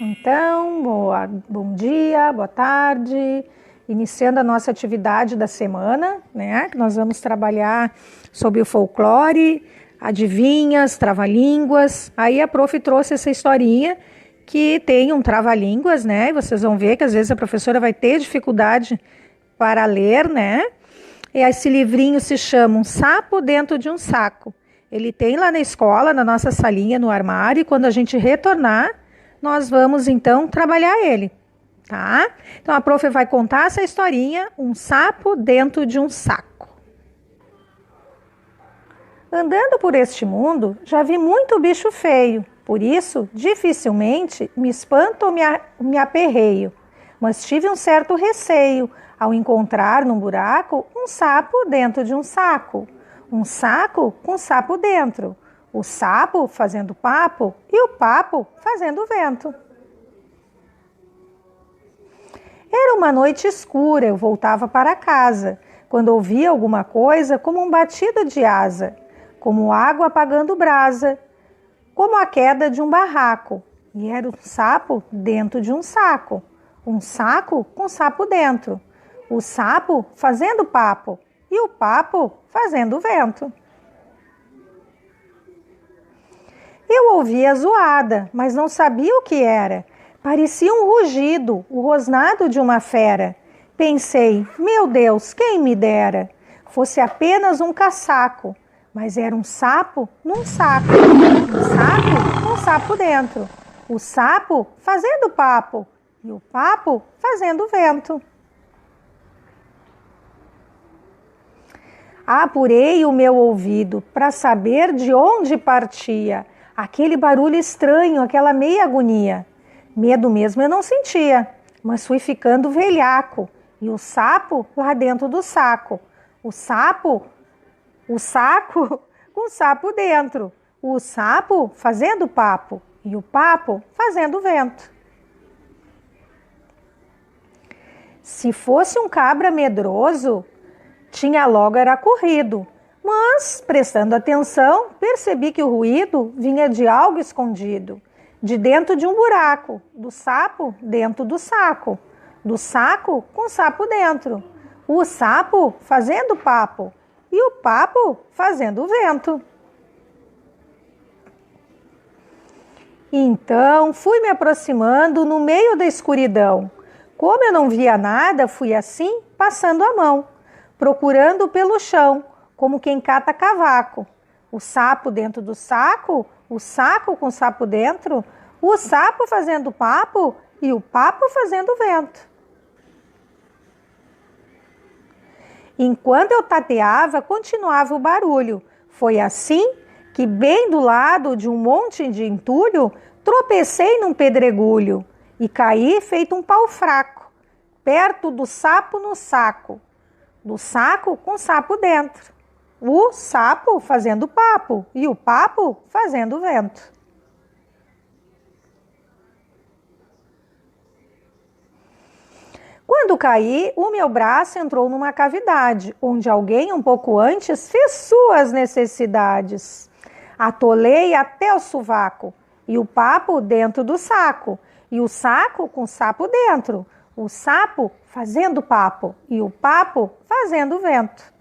Então, bom dia, boa tarde, iniciando a nossa atividade da semana, né? Nós vamos trabalhar sobre o folclore, adivinhas, trava-línguas. Aí a prof trouxe essa historinha que tem um trava-línguas, né? E vocês vão ver que às vezes a professora vai ter dificuldade para ler, né? E esse livrinho se chama Um Sapo Dentro de um Saco. Ele tem lá na escola, na nossa salinha, no armário, e quando a gente retornar, nós vamos, então, trabalhar ele, tá? Então, a prof vai contar essa historinha, Um Sapo Dentro de um Saco. Andando por este mundo, já vi muito bicho feio, por isso, dificilmente me espanto ou me aperreio. Mas tive um certo receio ao encontrar num buraco um sapo dentro de um saco. Um saco com sapo dentro. O sapo fazendo papo e o papo fazendo vento. Era uma noite escura, eu voltava para casa, quando ouvi alguma coisa como um batido de asa, como água apagando brasa, como a queda de um barraco. E era um sapo dentro de um saco com sapo dentro. O sapo fazendo papo e o papo fazendo vento. Eu ouvi a zoada, mas não sabia o que era. Parecia um rugido, o rosnado de uma fera. Pensei, meu Deus, quem me dera fosse apenas um caçaco, mas era um sapo num saco. Um saco com sapo dentro. O sapo fazendo papo e o papo fazendo vento. Apurei o meu ouvido para saber de onde partia aquele barulho estranho, aquela meia agonia. Medo mesmo eu não sentia, mas fui ficando velhaco. E o sapo lá dentro do saco. O saco com o sapo dentro. O sapo fazendo papo e o papo fazendo vento. Se fosse um cabra medroso, tinha logo era corrido. Mas, prestando atenção, percebi que o ruído vinha de algo escondido, de dentro de um buraco, do sapo dentro do saco com sapo dentro, o sapo fazendo papo e o papo fazendo vento. Então, fui me aproximando no meio da escuridão. Como eu não via nada, fui assim, passando a mão, procurando pelo chão, como quem cata cavaco. O sapo dentro do saco, o saco com sapo dentro, o sapo fazendo papo e o papo fazendo vento. Enquanto eu tateava, continuava o barulho. Foi assim que, bem do lado de um monte de entulho, tropecei num pedregulho e caí feito um pau fraco, perto do sapo no saco, do saco com sapo dentro. O sapo fazendo papo e o papo fazendo vento. Quando caí, o meu braço entrou numa cavidade, onde alguém um pouco antes fez suas necessidades. Atolei até o sovaco e o papo dentro do saco, e o saco com sapo dentro, o sapo fazendo papo e o papo fazendo vento.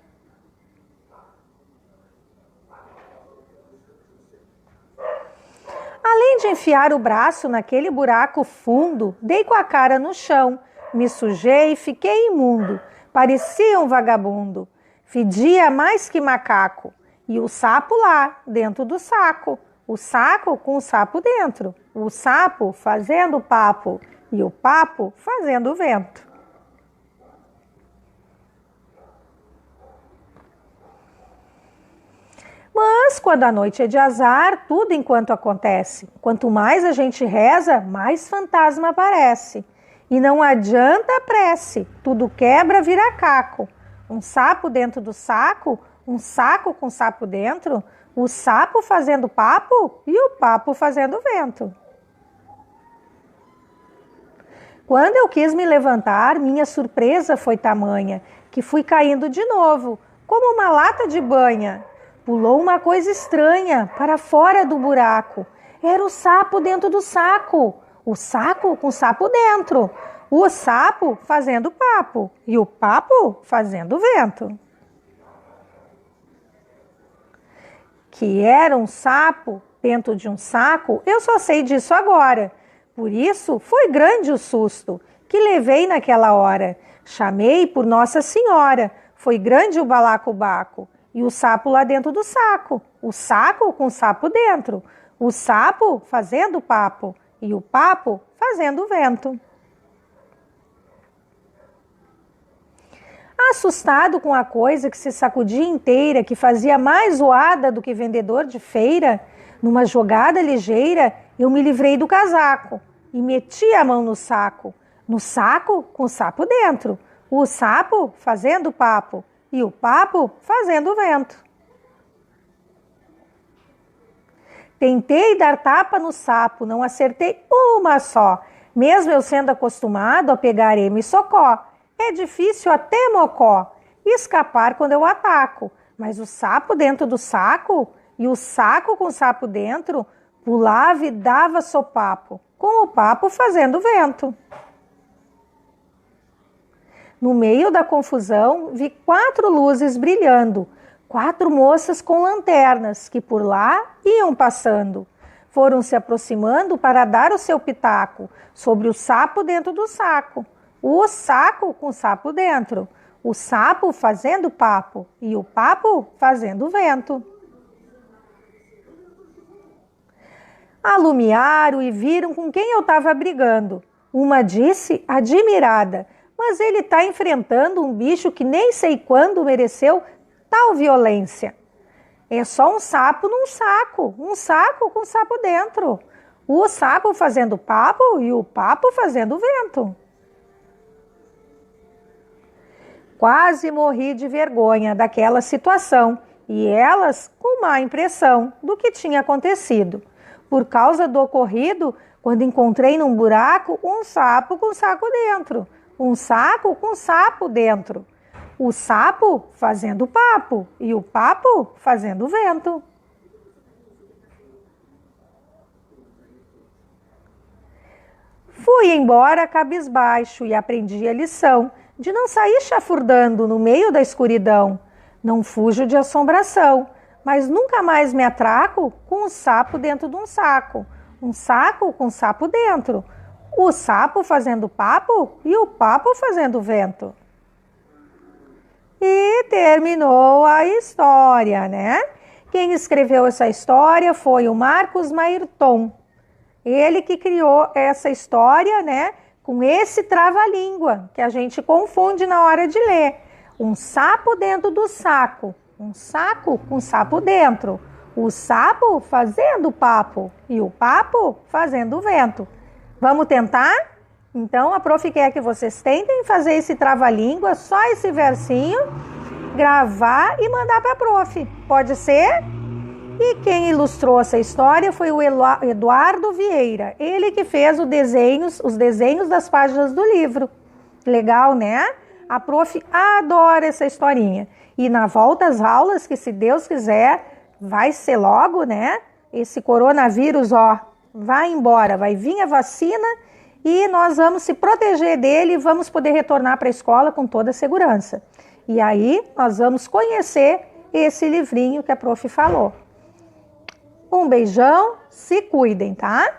Além de enfiar o braço naquele buraco fundo, dei com a cara no chão, me sujei e fiquei imundo, parecia um vagabundo, fedia mais que macaco, e o sapo lá, dentro do saco, o saco com o sapo dentro, o sapo fazendo papo e o papo fazendo vento. Mas, quando a noite é de azar, tudo enquanto acontece. Quanto mais a gente reza, mais fantasma aparece. E não adianta a prece, tudo quebra, vira caco. Um sapo dentro do saco, um saco com sapo dentro, o sapo fazendo papo e o papo fazendo vento. Quando eu quis me levantar, minha surpresa foi tamanha, que fui caindo de novo, como uma lata de banha. Pulou uma coisa estranha para fora do buraco. Era o sapo dentro do saco. O saco com sapo dentro. O sapo fazendo papo e o papo fazendo vento. Que era um sapo dentro de um saco, eu só sei disso agora. Por isso foi grande o susto que levei naquela hora. Chamei por Nossa Senhora, foi grande o balacobaco. E o sapo lá dentro do saco, o saco com o sapo dentro. O sapo fazendo papo e o papo fazendo vento. Assustado com a coisa que se sacudia inteira, que fazia mais zoada do que vendedor de feira, numa jogada ligeira, eu me livrei do casaco e meti a mão no saco com o sapo dentro, o sapo fazendo papo e o papo fazendo vento. Tentei dar tapa no sapo, não acertei uma só, mesmo eu sendo acostumado a pegar ema e socó. É difícil até mocó escapar quando eu ataco, mas o sapo dentro do saco e o saco com o sapo dentro pulava e dava sopapo, com o papo fazendo vento. No meio da confusão, vi 4 luzes brilhando, 4 moças com lanternas que por lá iam passando. Foram se aproximando para dar o seu pitaco sobre o sapo dentro do saco. O saco com o sapo dentro, o sapo fazendo papo e o papo fazendo vento. Alumiaram e viram com quem eu estava brigando. Uma disse, admirada, mas ele está enfrentando um bicho que nem sei quando mereceu tal violência. É só um sapo num saco, um saco com sapo dentro. O sapo fazendo papo e o papo fazendo vento. Quase morri de vergonha daquela situação e elas com má impressão do que tinha acontecido. Por causa do ocorrido, quando encontrei num buraco um sapo com saco dentro, um saco com sapo dentro. O sapo fazendo papo e o papo fazendo vento. Fui embora cabisbaixo e aprendi a lição de não sair chafurdando no meio da escuridão. Não fujo de assombração, mas nunca mais me atraco com um sapo dentro de um saco com sapo dentro. O sapo fazendo papo e o papo fazendo vento. E terminou a história, né? Quem escreveu essa história foi o Marcos Mayrton. Ele que criou essa história, né? Com esse trava-língua que a gente confunde na hora de ler. Um sapo dentro do saco, um saco com sapo dentro. O sapo fazendo papo e o papo fazendo vento. Vamos tentar? Então a prof quer que vocês tentem fazer esse trava-língua, só esse versinho, gravar e mandar para a prof. Pode ser? E quem ilustrou essa história foi o Eduardo Vieira. Ele que fez os desenhos das páginas do livro. Legal, né? A prof adora essa historinha. E na volta às aulas, que se Deus quiser, vai ser logo, né? Esse coronavírus, ó, vai embora, vai vir a vacina e nós vamos se proteger dele e vamos poder retornar para a escola com toda a segurança. E aí nós vamos conhecer esse livrinho que a prof falou. Um beijão, se cuidem, tá?